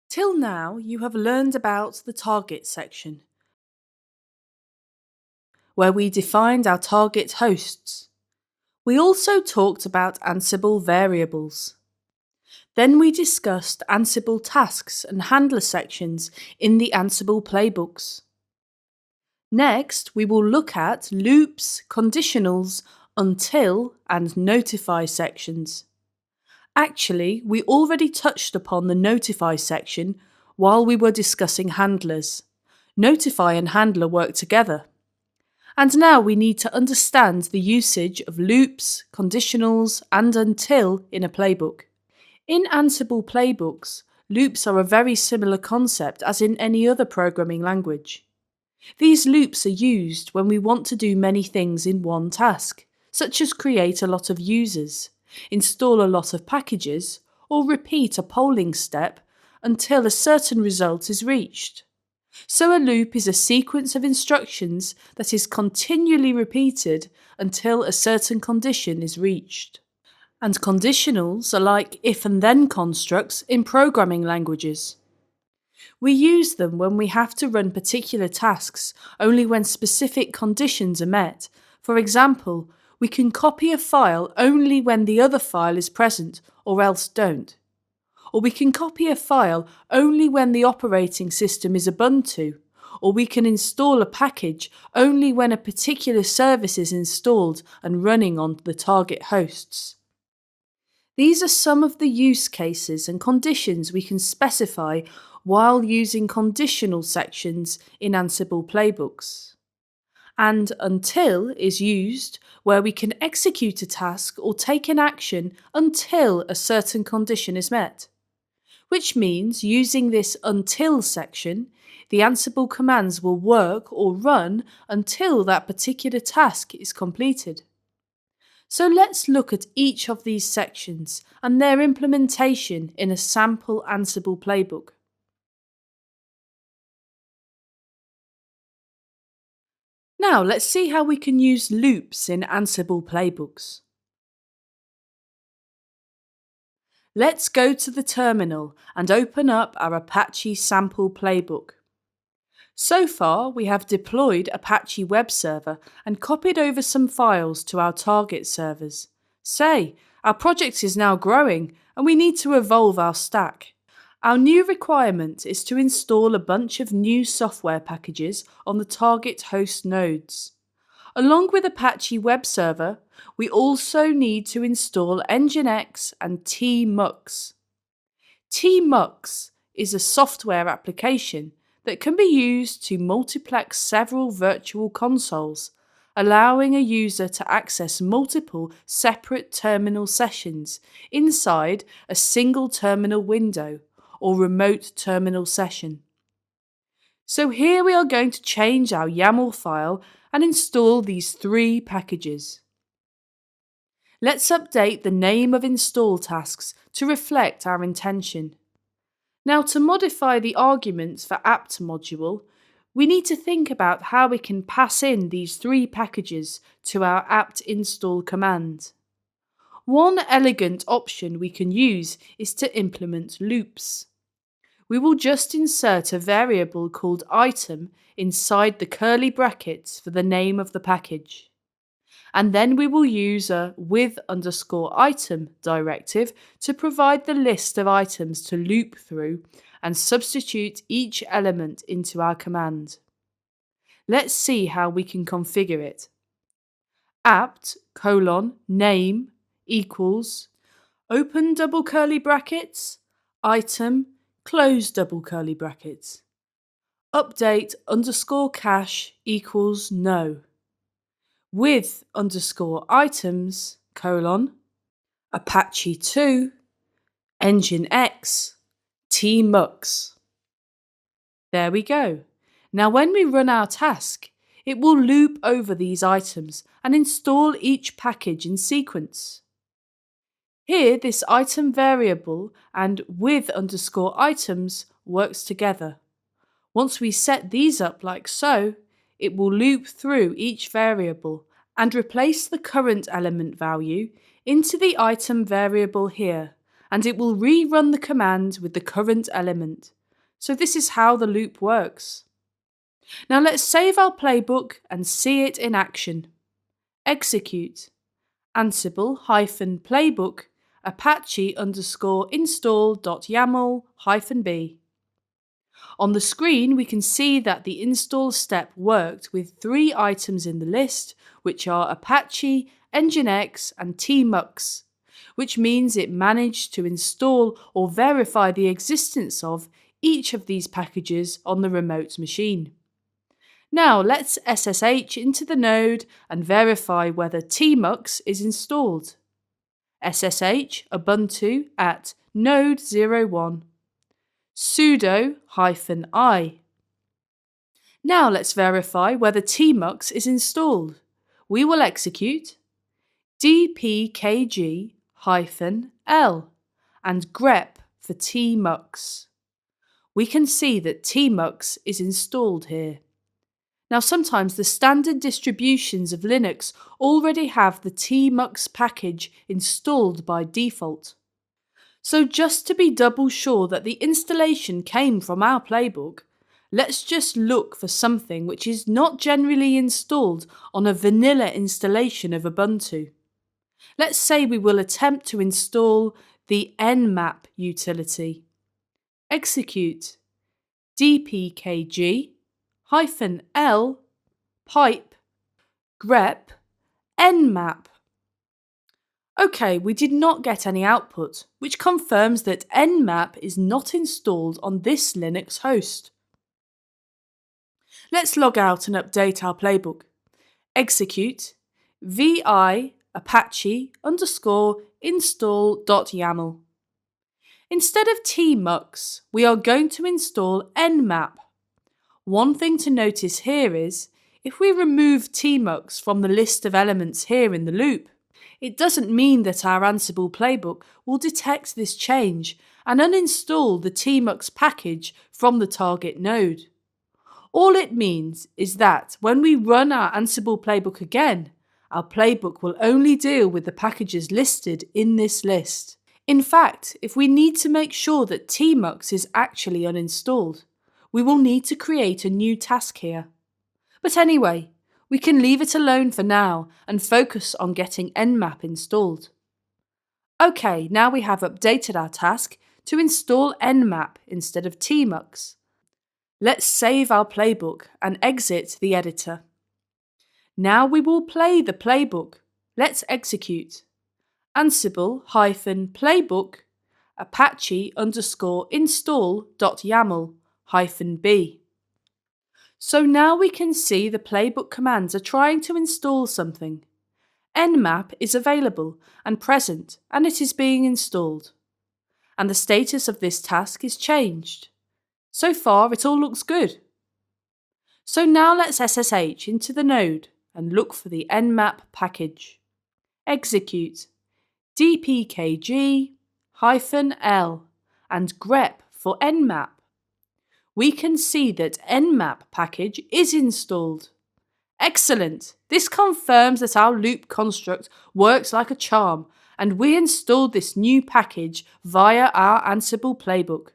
Till now, you have learned about the target section, where we defined our target hosts. We also talked about Ansible variables. Then we discussed Ansible tasks and handler sections in the Ansible playbooks. Next, we will look at loops, conditionals, until, and notify sections. Actually, we already touched upon the notify section while we were discussing handlers. Notify and handler work together. And now we need to understand the usage of loops, conditionals, and until in a playbook. In Ansible playbooks, loops are a very similar concept as in any other programming language. These loops are used when we want to do many things in one task, such as create a lot of users, install a lot of packages, or repeat a polling step until a certain result is reached. So a loop is a sequence of instructions that is continually repeated until a certain condition is reached. And conditionals are like if and then constructs in programming languages. We use them when we have to run particular tasks only when specific conditions are met. For example, we can copy a file only when the other file is present or else don't. Or we can copy a file only when the operating system is Ubuntu. Or we can install a package only when a particular service is installed and running on the target hosts. These are some of the use cases and conditions we can specify while using conditional sections in Ansible playbooks. And until is used where we can execute a task or take an action until a certain condition is met. Which means using this until section, the Ansible commands will work or run until that particular task is completed. So let's look at each of these sections and their implementation in a sample Ansible playbook. Now let's see how we can use loops in Ansible playbooks. Let's go to the terminal and open up our Apache sample playbook. So far, we have deployed Apache Web Server and copied over some files to our target servers. Say, our project is now growing and we need to evolve our stack. Our new requirement is to install a bunch of new software packages on the target host nodes. Along with Apache Web Server, we also need to install Nginx and tmux. Tmux is a software application that can be used to multiplex several virtual consoles, allowing a user to access multiple separate terminal sessions inside a single terminal window or remote terminal session. So here we are going to change our YAML file and install these three packages. Let's update the name of install tasks to reflect our intention. Now, to modify the arguments for apt module, we need to think about how we can pass in these three packages to our apt install command. One elegant option we can use is to implement loops. We will just insert a variable called item inside the curly brackets for the name of the package. And then we will use a with_item directive to provide the list of items to loop through and substitute each element into our command. Let's see how we can configure it. apt:\name equals open double curly brackets, item, close double curly brackets. update_cache equals no. with_items, Apache 2, Nginx, tmux. There we go. Now when we run our task, it will loop over these items and install each package in sequence. Here, this item variable and with_items works together. Once we set these up like so, it will loop through each variable and replace the current element value into the item variable here, and it will rerun the command with the current element, So this is how the loop works. Now let's save our playbook and see it in action. Execute. Ansible-playbook apache_install.yaml-b. On the screen, we can see that the install step worked with 3 items in the list, which are Apache, Nginx, and tmux, which means it managed to install or verify the existence of each of these packages on the remote machine. Now let's SSH into the node and verify whether tmux is installed. SSH ubuntu at node 01. sudo -i. Now let's verify whether tmux is installed. We will execute dpkg-l and grep for tmux. We can see that tmux is installed here. Now sometimes the standard distributions of Linux already have the tmux package installed by default. So just to be double sure that the installation came from our playbook, let's just look for something which is not generally installed on a vanilla installation of Ubuntu. Let's say we will attempt to install the nmap utility. Execute dpkg-l pipe grep nmap. Okay, we did not get any output, which confirms that nmap is not installed on this Linux host. Let's log out and update our playbook. Execute vi apache_install.yaml. Instead of tmux, we are going to install nmap. One thing to notice here is, if we remove tmux from the list of elements here in the loop, it doesn't mean that our Ansible playbook will detect this change and uninstall the tmux package from the target node. All it means is that when we run our Ansible playbook again, our playbook will only deal with the packages listed in this list. In fact, if we need to make sure that tmux is actually uninstalled, we will need to create a new task here. But anyway, we can leave it alone for now and focus on getting nmap installed. Okay, now we have updated our task to install nmap instead of tmux. Let's save our playbook and exit the editor. Now we will play the playbook. Let's execute. Ansible-playbook apache_install.yaml-b. So now we can see the playbook commands are trying to install something. Nmap is available and present, and it is being installed. And the status of this task is changed. So far it all looks good. So now let's SSH into the node and look for the nmap package. Execute dpkg-l and grep for nmap. We can see that nmap package is installed. Excellent! This confirms that our loop construct works like a charm, and we installed this new package via our Ansible playbook.